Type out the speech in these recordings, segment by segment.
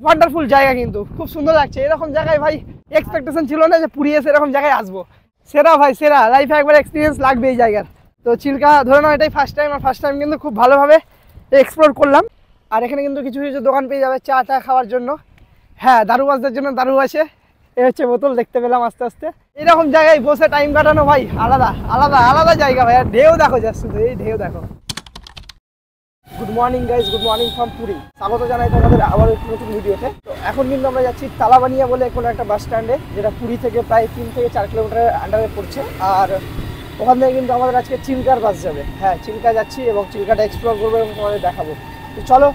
Wonderful জায়গা, কিন্তু খুব সুন্দর লাগছে। এরকম জায়গায় ভাই এক্সপেকটেশন ছিল না যে পুরী এসে এরকম জায়গায় আসবো। সেরা ভাই সেরা, লাইফে একবার এক্সপিরিয়েন্স লাগবে এই জায়গার। তো চিল্কা ধরে নাও এটাই ফার্স্ট টাইম, আর ফার্স্ট টাইম কিন্তু খুব ভালোভাবে এক্সপ্লোর করলাম। আর এখানে কিন্তু কিছু কিছু দোকান পেয়ে যাবে চা টা খাওয়ার জন্য। হ্যাঁ, দারুবাসদের জন্য দারু আছে। এ হচ্ছে বোতল, দেখতে পেলাম আস্তে আস্তে। এরকম জায়গায় বসে টাইম কাটানো ভাই আলাদা আলাদা আলাদা জায়গা ভাই। আর ঢেউ দেখো, যা শুধু এই ঢেউ দেখো। Good morning guys, good morning from Puri. স্বাগত জানাই তোমাদের আবার একটি নতুন ভিডিওতে। তো এখন কিন্তু আমরা যাচ্ছি তালাবানিয়া বলে কোনো একটা বাস স্ট্যান্ডে, যেটা পুরী থেকে প্রায় 3 থেকে 4 কিলোমিটারের আন্ডারে পড়ছে। আর ওখান থেকে কিন্তু আমাদের আজকে চিল্কার বাস যাবে। হ্যাঁ, চিল্কা যাচ্ছি এবং চিল্কাটা এক্সপ্লোর করবো এবং তোমাদের দেখাবো। তো চলো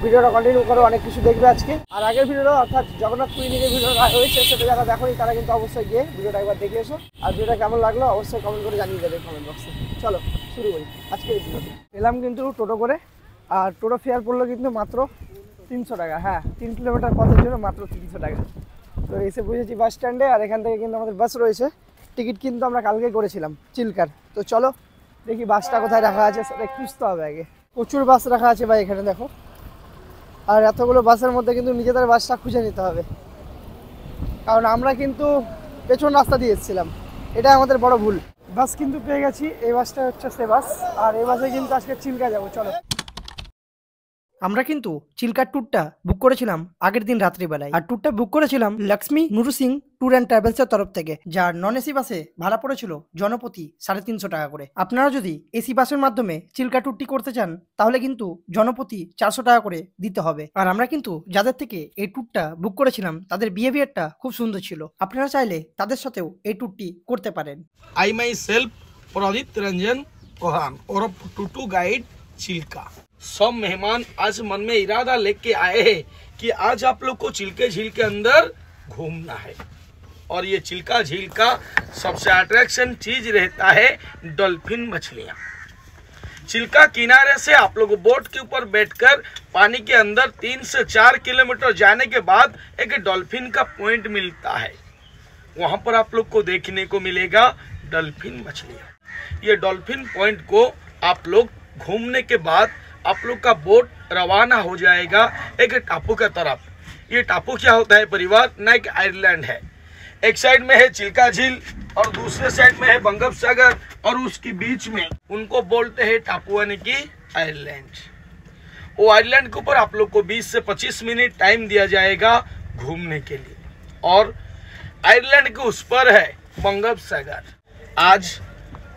ভিডিওটা কন্টিনিউ করো, অনেক কিছু দেখবে আজকে। আর আগের ভিডিওটা অর্থাৎ জগন্নাথ পুরী নিয়ে ভিডিওটা রয়েছে, সেটা যারা দেখোনি তারা কিন্তু অবশ্যই গিয়ে ভিডিওটা একবার দেখে এসো। আর ভিডিওটা কেমন লাগলো অবশ্যই কমেন্ট করে জানিয়ে দেবে কমেন্ট বক্সে। চলো শুরু করি আজকের ভিডিওটি। এলাম কিন্তু টোটো করে, আর টোটো ফেয়ার পড়লো কিন্তু মাত্র 300 টাকা। হ্যাঁ, 3 কিলোমিটার পথের জন্য মাত্র 300 টাকা। তো এসে বুঝেছি বাস স্ট্যান্ডে, আর এখান থেকে কিন্তু আমাদের বাস রয়েছে। টিকিট কিন্তু আমরা কালকে করেছিলাম চিল্কার। তো চলো দেখি বাসটা কোথায় রাখা আছে, সেটা খুঁজতে হবে আগে। প্রচুর বাস রাখা আছে ভাই এখানে দেখো। আর এতগুলো বাসের মধ্যে কিন্তু নিজেদের বাসটা খুঁজে নিতে হবে, কারণ আমরা কিন্তু পেছন রাস্তা দিয়ে এসেছিলাম। এটা আমাদের বড় ভুল। বাস কিন্তু পেয়ে গেছি, এই বাসটা হচ্ছে সে বাস। আর এই বাসে কিন্তু আজকে চিল্কা যাবো। চলো। আমরা কিন্তু চিল্কার ট্যুরটা বুক করেছিলাম আগের দিন রাত্রিবেলায়। আর ট্যুরটা বুক করেছিলাম লক্ষ্মী নুরু সিং ট্যুর অ্যান্ড ট্রাভেলসের তরফ থেকে, যার নন এসি বাসে ভাড়া পড়েছিল জনপ্রতি 350 টাকা করে। আপনারা যদি এসি বাসের মাধ্যমে চিল্কা ট্যুরটি করতে চান তাহলে কিন্তু জনপ্রতি 400 টাকা করে দিতে হবে। আর আমরা কিন্তু যাদের থেকে এই ট্যুরটা বুক করেছিলাম তাদের বিহেভিয়ারটা খুব সুন্দর ছিল। আপনারা চাইলে তাদের সাথেও এই ট্যুরটি করতে পারেন। आई माई सेल्फ प्रदीप रंजन कोहान और टूटू गाइड चिल्का। सब मेहमान आज मन में इरादा लेके आए हैं कि आज आप लोग को चिल्के झील के अंदर घूमना है। और ये चिल्का झील का सबसे अट्रैक्शन चीज रहता है डॉल्फिन मछलियाँ। चिल्का किनारे से आप लोग बोट के ऊपर बैठकर पानी के अंदर 3 से 4 किलोमीटर जाने के बाद एक डॉल्फिन का पॉइंट मिलता है। वहां पर आप लोग को देखने को मिलेगा डॉल्फिन मछलियाँ। ये डॉल्फिन पॉइंट को आप लोग घूमने के बाद आप लोग का बोट रवाना हो जाएगा एक टापू का तरफ। ये टापू क्या होता है परिवार, ना एक आइलैंड है। एक साइड में है चिल्का झील और दूसरे साइड में है बंगोपसागर, और उसके बीच में उनको बोलते हैं टापू यानी कि आइलैंड। वो आइलैंड के ऊपर आप लोग को 20 से 25 मिनट टाइम दिया जाएगा घूमने के लिए। और आयरलैंड के उस पर है बंगोपसागर। आज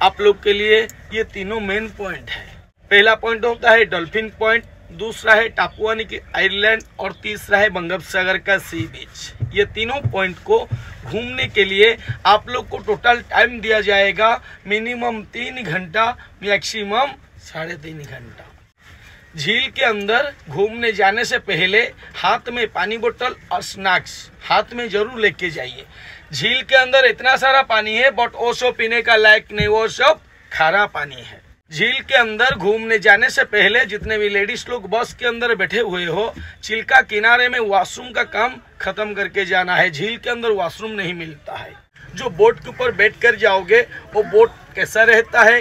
आप लोग के लिए ये तीनों मेन पॉइंट है। पहला पॉइंट होता है डॉल्फिन पॉइंट, दूसरा है टापू यानी कि आयरलैंड, और तीसरा है बंगोपसागर का सी बीच। ये तीनों पॉइंट को घूमने के लिए आप लोग को टोटल टाइम दिया जाएगा मिनिमम 3 घंटा, मैक्सिमम 3.5 घंटा। झील के अंदर घूमने जाने से पहले हाथ में पानी बोतल और स्नैक्स हाथ में जरूर लेके जाइए। झील के अंदर इतना सारा पानी है बट वो सब पीने का लायक नहीं, वो सब खारा पानी है। झील के अंदर घूमने जाने से पहले जितने भी लेडीज लोग बस के अंदर बैठे हुए हो, चिल्का किनारे में वॉशरूम का काम खत्म करके जाना है। झील के अंदर वॉशरूम नहीं मिलता है। जो बोट के ऊपर बैठ कर जाओगे वो बोट कैसा रहता है,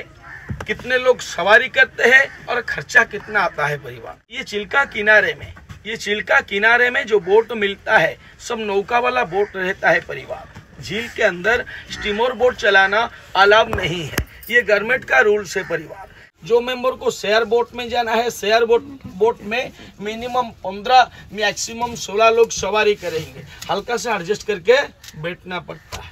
कितने लोग सवारी करते हैं और खर्चा कितना आता है परिवार। ये चिल्का किनारे में जो बोट मिलता है सब नौका वाला बोट रहता है परिवार। झील के अंदर स्टीमर बोट चलाना अलाउ नहीं है, ये गवर्नमेंट का रूल्स है परिवार। जो मेंबर को शेयर बोट में जाना है, शेयर बोट में मिनिमम 15 मैक्सिमम 16 लोग सवारी करेंगे। हल्का सा एडजस्ट करके बैठना पड़ता है।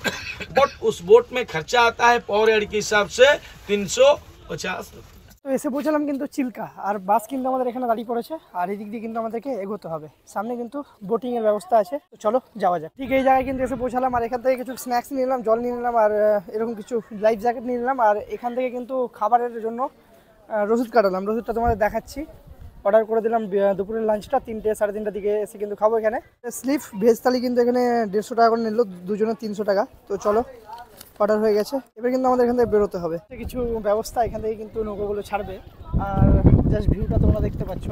बट उस बोट में खर्चा आता है पर हेड के हिसाब से 350 रुपये। তো এসে পৌঁছালাম কিন্তু চিল্কা, আর বাস কিন্তু আমাদের এখানে দাঁড়িয়ে পড়েছে। আর এদিক দিয়ে কিন্তু আমাদেরকে এগোতে হবে, সামনে কিন্তু বোটিং এর ব্যবস্থা আছে। তো চলো যাওয়া যাক। ঠিক এই জায়গায় কিন্তু এসে পৌঁছালাম, আর এখান থেকে কিছু স্ন্যাক্স নিয়ে নিলাম, জল নিয়ে নিলাম, আর এরকম কিছু লাইফ জ্যাকেট নিয়ে নিলাম। আর এখান থেকে কিন্তু খাবারের জন্য রসিদ কাটালাম, রসিদটা তোমাদের দেখাচ্ছি। অর্ডার করে দিলাম দুপুরের লাঞ্চটা 3টে 3:30টার দিকে এসে কিন্তু খাবো এখানে। স্লিপ ভেজ থালি কিন্তু এখানে 150 টাকা করে নিল, দুজনে 300 টাকা। তো চলো অর্ডার হয়ে গেছে, এবার কিন্তু আমাদের এখান থেকে বেরোতে হবে। কিছু ব্যবস্থা এখান থেকে কিন্তু নৌকাগুলো ছাড়বে। আর জাস্ট ভিউটা তোমরা দেখতে পাচ্ছ।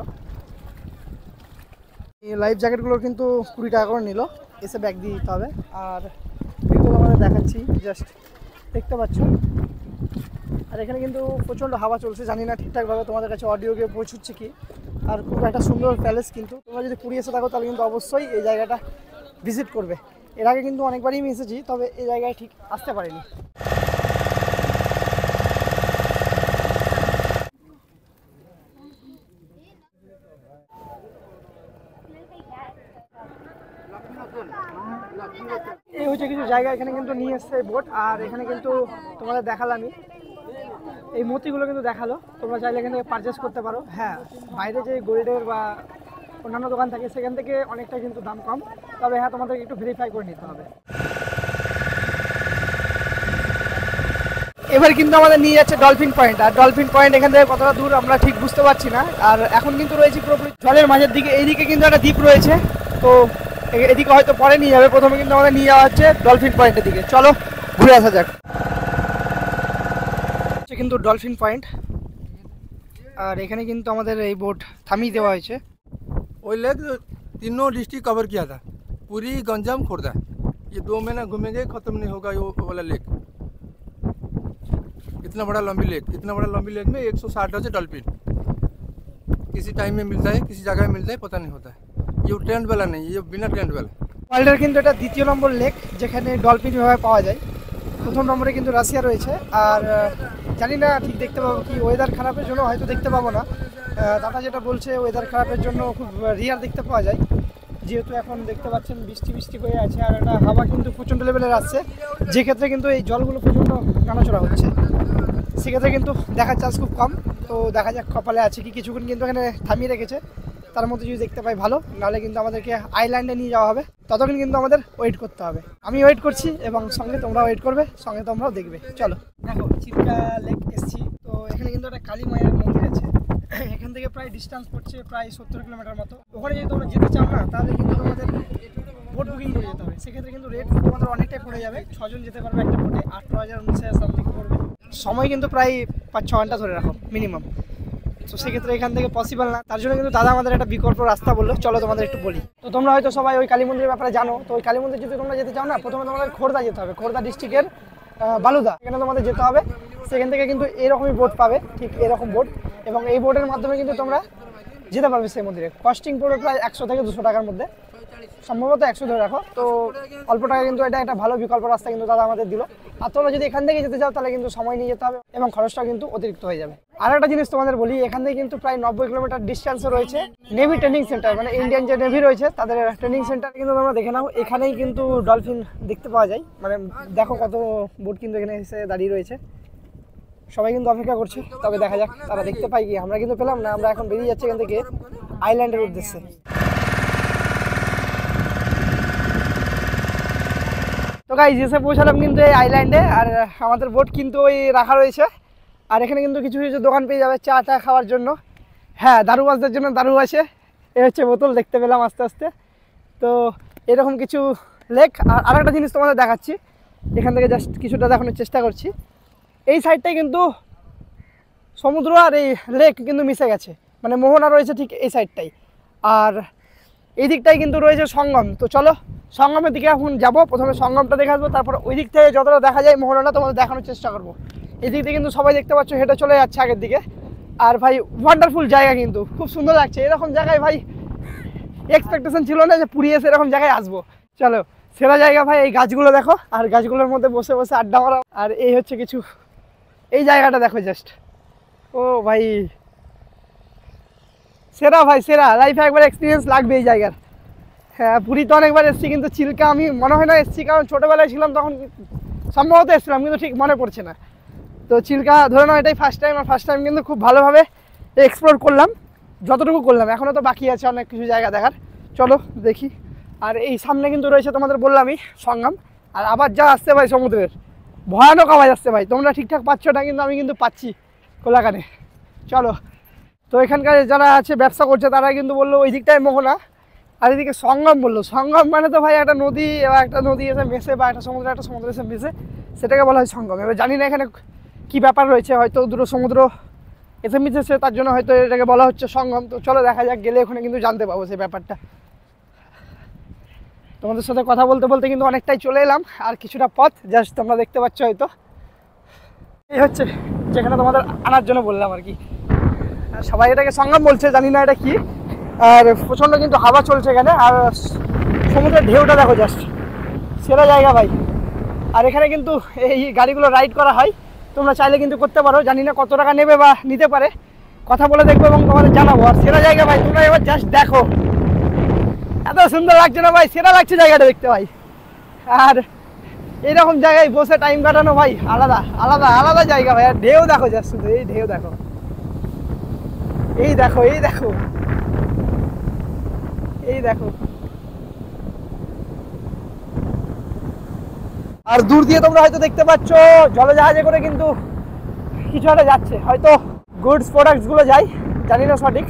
এই লাইফ জ্যাকেটগুলো কিন্তু 20 টাকা করে নিল, এসে ব্যাগ দিয়ে দিতে হবে। আর ভিউটা তোমাদের দেখাচ্ছি, জাস্ট দেখতে পাচ্ছ আর এখানে কিন্তু প্রচণ্ড হাওয়া চলছে, জানি না ঠিকঠাকভাবে তোমাদের কাছে অডিও গিয়ে পৌঁছচ্ছে কি। আর খুব একটা সুন্দর প্যালেস, কিন্তু তোমরা যদি পুরী এসে থাকো তাহলে কিন্তু অবশ্যই এই জায়গাটা ভিজিট করবে। এর আগে কিন্তু অনেকবারই আমি এসেছি, তবে এই জায়গায় ঠিক আসতে পারিনি। এই হচ্ছে কিছু জায়গা এখানে কিন্তু নিয়ে এসছে বোট। আর এখানে কিন্তু তোমাদের দেখালামই, এই মূর্তিগুলো কিন্তু দেখালো, তোমরা চাইলে এখান থেকে পারচেস করতে পারো। হ্যাঁ, বাইরে যে গোল্ডের বা অন্যান্য দোকান থাকে সেখান থেকে অনেকটা কিন্তু দাম কম, তবে হ্যাঁ তোমাদেরকে একটু ভেরিফাই করে নিতে হবে। এবার কিন্তু আমাদের নিয়ে যাচ্ছে ডলফিন পয়েন্ট। আর ডলফিন পয়েন্ট এখান থেকে কতটা দূর আমরা ঠিক বুঝতে পারছি না। আর এখন কিন্তু রয়েছে পুরোপুরি জলের মাঝের দিকে, এইদিকে কিন্তু একটা দ্বীপ রয়েছে, তো এদিকে হয়তো পরে নিয়ে যাবে। প্রথমে কিন্তু আমাদের নিয়ে যাওয়া হচ্ছে ডলফিন পয়েন্টের দিকে, চলো ঘুরে আসা যাক। কিন্তু ডলফিন পয়েন্ট, আর এখানে কিন্তু আমাদের এই বোট থামিয়ে দেওয়া হয়েছে। वो लेक तीनों डिस्ट्रिक्ट कवर किया था, पूरी गंजाम खोर्धा, ये 2 महीना घूमेंगे ख़त्म नहीं होगा ये वाला लेक। इतना बड़ा लंबी लेक में 160 से डॉल्फिन किसी टाइम में मिलता है, किसी जगह में मिलता है, पता नहीं होता है। ये ट्रेंड वाला नहीं, ये बिना ट्रेंड वाला। ওয়ার্ল্ডের কিন্তু এটা দ্বিতীয় নম্বর লেক যেখানে ডলফিন এভাবে পাওয়া যায়। প্রথম নম্বরে কিন্তু রাশিয়া রয়েছে। আর জানি না ঠিক দেখতে পাবো কি, ওয়েদার খারাপের জন্য হয়তো দেখতে পাবো না। দাদা যেটা বলছে ওয়েদার খারাপের জন্য খুব রিয়ার দেখতে পাওয়া যায়, যেহেতু এখন দেখতে পাচ্ছেন বৃষ্টি হয়ে আছে আর একটা হাওয়া কিন্তু প্রচণ্ড লেভেলের আসছে, যে ক্ষেত্রে কিন্তু এই জলগুলো প্রচণ্ড নাড়াচড়া হচ্ছে, সেক্ষেত্রে কিন্তু দেখার চান্স খুব কম। তো দেখা যাক কপালে আছে কি। কিছুক্ষণ কিন্তু এখানে থামিয়ে রেখেছে, তার মধ্যে যদি দেখতে পাই ভালো, নাহলে কিন্তু আমাদেরকে আইল্যান্ডে নিয়ে যাওয়া হবে। ততক্ষণ কিন্তু আমাদের ওয়েট করতে হবে। আমি ওয়েট করছি এবং সঙ্গে তোমরা ওয়েট করবে, সঙ্গে তোমরাও দেখবে। চলো, দেখো চিল্কা লেক এসছি। তো এখানে কিন্তু একটা কালী মায়ের মন্দির আছে, এখান থেকে প্রায় ডিস্টেন্স পড়ছে প্রায় 70 কিলোমিটার মতো। ওখানে যদি তোমরা যেতে চাও না, তাহলে কিন্তু তোমাদের বোট বুকিং করে যেতে হবে। সেক্ষেত্রে কিন্তু রেট তোমাদের অনেকটাই পড়ে যাবে। 6 জন যেতে পারবে একটা বোটে, 18,000 19,000 সামথিং পড়বে। সময় কিন্তু প্রায় 5-6 ঘন্টা ধরে রাখো মিনিমাম। তো সেক্ষেত্রে এখান থেকে পসিবল না, তার জন্য কিন্তু দাদা আমাদের একটা বিকল্প রাস্তা বললো, চলো তোমাদের একটু বলি। তো তোমরা হয়তো সবাই ওই কালী মন্দিরের ব্যাপারে জানো। তো ওই কালী মন্দির যদি তোমরা যেতে চাও না, প্রথমে তোমাদের খোর্ধা যেতে হবে। খোর্ধা ডিস্ট্রিক্টের বালুদা, এখানে তোমাদের যেতে হবে। সেখান থেকে কিন্তু এরকমই বোট পাবে, ঠিক এরকম বোট, এবং এই বোটের মাধ্যমে কিন্তু তোমরা যেতে পারবে সেই মন্দিরে। কস্টিং পড়বে প্রায় 100 থেকে 200 টাকার মধ্যে, সম্ভবত 100 ধরে রাখো। তো অল্প টাকা কিন্তু এটা একটা ভালো বিকল্প রাস্তা কিন্তু দাদা আমাদের দিল। আর তোমরা যদি এখান থেকে যেতে চাও তাহলে কিন্তু সময় নিয়ে যেতে হবে এবং খরচটাও কিন্তু অতিরিক্ত হয়ে যাবে। আর একটা জিনিস তোমাদের বলি, এখান থেকে কিন্তু প্রায় 90 কিলোমিটার ডিস্টেন্সে রয়েছে নেভি ট্রেনিং সেন্টার, মানে ইন্ডিয়ান যে নেভি রয়েছে তাদের ট্রেনিং সেন্টার কিন্তু তোমরা দেখে নাও। এখানেই কিন্তু ডলফিন দেখতে পাওয়া যায়, মানে দেখো কত বোট কিন্তু এখানে এসে দাঁড়িয়ে রয়েছে। সবাই কিন্তু অপেক্ষা করছে, তবে দেখা যাক তারা দেখতে পাই কি। আমরা কিন্তু পেলাম না, আমরা এখন বেরিয়ে যাচ্ছি এখান থেকে আইল্যান্ডের উদ্দেশ্যে। তো গাইস এসে পৌঁছালাম কিন্তু এই আইল্যান্ডে, আর আমাদের বোট কিন্তু ওই রাখা রয়েছে। আর এখানে কিন্তু কিছু কিছু দোকান পেয়ে যাবে চা খাওয়ার জন্য। হ্যাঁ, দারুবাজদের জন্য দারু আছে, এ হচ্ছে বোতল দেখতে পেলাম আস্তে আস্তে। তো এরকম কিছু লেক। আর আরেকটা জিনিস তোমাদের দেখাচ্ছি, এখান থেকে জাস্ট কিছুটা দেখানোর চেষ্টা করছি। এই সাইডটাই কিন্তু সমুদ্র আর এই লেক কিন্তু মিশে গেছে, মানে মোহনা রয়েছে ঠিক এই সাইডটাই। আর এই দিকটাই কিন্তু রয়েছে সঙ্গম। তো চলো সঙ্গমের দিকে এখন যাবো। প্রথমে সঙ্গমটা দেখে আসবো, তারপর ওই দিক থেকে যতটা দেখা যায় মোহনাটা তোমাদের দেখানোর চেষ্টা করবো। এই দিক থেকে কিন্তু সবাই দেখতে পাচ্ছ হেঁটে চলে যাচ্ছে আগের দিকে। আর ভাই ওয়ান্ডারফুল জায়গা, কিন্তু খুব সুন্দর লাগছে। এরকম জায়গায় ভাই এক্সপেকটেশন ছিল না যে পুরী এসে এরকম জায়গায় আসবো। চলো, সেরা জায়গা ভাই। এই গাছগুলো দেখো, আর গাছগুলোর মধ্যে বসে বসে আড্ডা মারা। আর এই হচ্ছে কিছু, এই জায়গাটা দেখো জাস্ট, ও ভাই সেরা ভাই, সেরা। লাইফে একবার এক্সপিরিয়েন্স লাগবে এই জায়গার। হ্যাঁ, পুরী তো অনেকবার এসেছি, কিন্তু চিল্কা আমি মনে হয় না এসেছি, কারণ ছোটোবেলায় ছিলাম তখন সম্ভবত এসেছিলাম, কিন্তু ঠিক মনে পড়ছে না। তো চিল্কা ধরে নাও এটাই ফার্স্ট টাইম। আর ফার্স্ট টাইম কিন্তু খুব ভালোভাবে এক্সপ্লোর করলাম, যতটুকু করলাম। এখনও তো বাকি আছে অনেক কিছু জায়গা দেখার, চলো দেখি। আর এই সামনে কিন্তু রয়েছে তোমাদের বললামই সঙ্গম। আর আবার যা আসছে ভাই সমুদ্রের, ভয়ানক আওয়াজ আসছে ভাই। তোমরা ঠিকঠাক পাচ্ছ না, কিন্তু আমি কিন্তু পাচ্ছি কোলাকানে। চলো, তো এখানকার যারা আছে ব্যবসা করছে তারা কিন্তু বললো ওই দিকটায় মোহনা, আর এদিকে সঙ্গম বললো। সঙ্গম মানে তো ভাই একটা নদী, এবার একটা নদী এসে মেশে, বা একটা সমুদ্র এসে মেশে, সেটাকে বলা হয় সঙ্গম। এবার জানি না এখানে কী ব্যাপার রয়েছে, হয়তো দুটো সমুদ্র এসে মিশেছে, তার জন্য হয়তো এটাকে বলা হচ্ছে সঙ্গম। তো চলো দেখা যাক, গেলে ওখানে কিন্তু জানতে পাবো সেই ব্যাপারটা। তোমাদের সাথে কথা বলতে বলতে কিন্তু অনেকটাই চলে এলাম, আর কিছুটা পথ জাস্ট তোমরা দেখতে পাচ্ছ হয়তো। এই হচ্ছে যেখানে তোমাদের আনার জন্য বললাম আর কি। আর সবাই এটাকে সঙ্গম বলছে, জানি না এটা কি। আর প্রচণ্ড কিন্তু হাওয়া চলছে এখানে, আর সমুদ্রের ঢেউটা দেখো জাস্ট, সেরা জায়গা ভাই। আর এখানে কিন্তু এই গাড়িগুলো রাইড করা হয়, তোমরা চাইলে কিন্তু করতে পারো। জানি না কত টাকা নেবে বা নিতে পারে, কথা বলে দেখবো এবং তোমাদের জানাবো। আর সেরা জায়গা ভাই, তোমরা এবার জাস্ট দেখো, এত সুন্দর লাগছে না ভাই, সেরা লাগছে জায়গাটা দেখতে ভাই। আর এইরকম জায়গায় বসে টাইম কাটানো ভাই আলাদা আলাদা আলাদা জায়গা ভাই। আর ঢেউ দেখো জাস্ট, শুধু এই ঢেউ দেখো, এই দেখো, এই দেখো, এই দেখো। আর দূর দিয়ে তোমরা হয়তো দেখতে পাচ্ছ জলজাহাজে করে কিন্তু কিছু একটা যাচ্ছে, হয়তো গুডস প্রোডাক্টস গুলো যায়, জানি না সঠিক।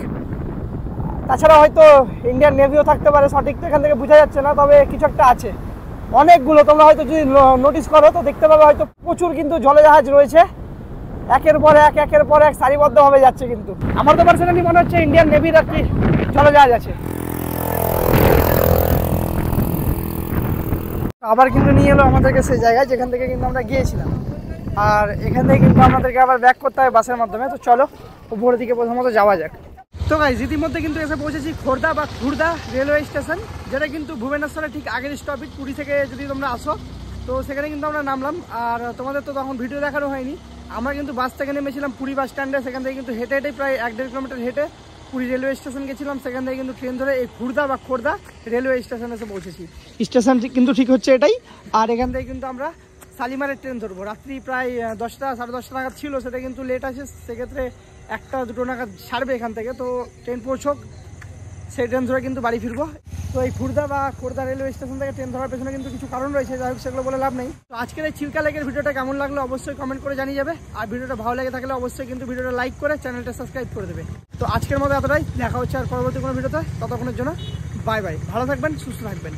তাছাড়া হয়তো ইন্ডিয়ান নেভিও থাকতে পারে, সঠিক তো এখান থেকে বোঝা যাচ্ছে না, তবে কিছু একটা আছে। অনেকগুলো তোমরা হয়তো যদি নোটিস করো তো দেখতে পাবে হয়তো প্রচুর কিন্তু জলজাহাজ রয়েছে, একের পর এক একের পর এক সারিবদ্ধভাবে যাচ্ছে। কিন্তু আমার তো পার্সোনালি মনে হচ্ছে ইন্ডিয়ান নেভির আর কি জলজাহাজ আছে। আবার কিন্তু নিয়ে এলো আমাদেরকে সেই জায়গায় যেখান থেকে কিন্তু আমরা গিয়েছিলাম। আর এখান থেকে কিন্তু আমাদেরকে আবার ব্যাক করতে হবে বাসের মাধ্যমে। তো চলো উপরের দিকে প্রথমত যাওয়া যাক। তো গাইস ইতিমধ্যে কিন্তু এসে পৌঁছেছি খোর্ধা বা খুর্দা রেলওয়ে স্টেশন, যেটা কিন্তু ভুবনেশ্বরের ঠিক আগের স্টপেজ। পুরী থেকে যদি তোমরা আসো তো সেখানে কিন্তু আমরা নামলাম। আর তোমাদের তো তখন ভিডিও দেখানো হয়নি, আমরা কিন্তু বাস থেকে নেমেছিলাম পুরী বাস স্ট্যান্ডে, সেখান থেকে কিন্তু হেঁটে হেঁটে প্রায় 1-1.5 কিলোমিটার হেঁটে পুরী রেলওয়ে স্টেশন গেছিলাম। সেখান থেকে কিন্তু ট্রেন ধরে এই খুর্দা বা খোর্দা রেলওয়ে স্টেশনে এসে পৌঁছেছি। স্টেশন কিন্তু ঠিক হচ্ছে এটাই। আর এখান থেকে কিন্তু আমরা শালিমারের ট্রেন ধরবো। রাত্রি প্রায় 10টা 10:30 নাগাদ ছিল, সেটা কিন্তু লেট আছে, সেক্ষেত্রে 1টা-2টো নাগাদ ছাড়বে এখান থেকে। তো ট্রেন পৌঁছক, সেই ট্রেন ধরে কিন্তু বাড়ি ফিরবো। তো এই খুর্দা বা খোর্দা রেলওয়ে স্টেশন থেকে ট্রেন ধরার পেছনে কিন্তু কিছু কারণ রয়েছে, যাই হোক সেগুলো বলে লাভ নেই। তো আজকের এই চিল্কা লেকের ভিডিওটা কেমন লাগলো অবশ্যই কমেন্ট করে জানিয়ে যাবে। আর ভিডিওটা ভালো লেগে থাকলে অবশ্যই কিন্তু ভিডিওটা লাইক করে চ্যানেলটা সাবস্ক্রাইব করে দেবে। তো আজকের মতো এতটাই, দেখা হচ্ছে আর পরবর্তী কোনো ভিডিওতে। ততক্ষণের জন্য বাই বাই, ভালো থাকবেন, সুস্থ থাকবেন।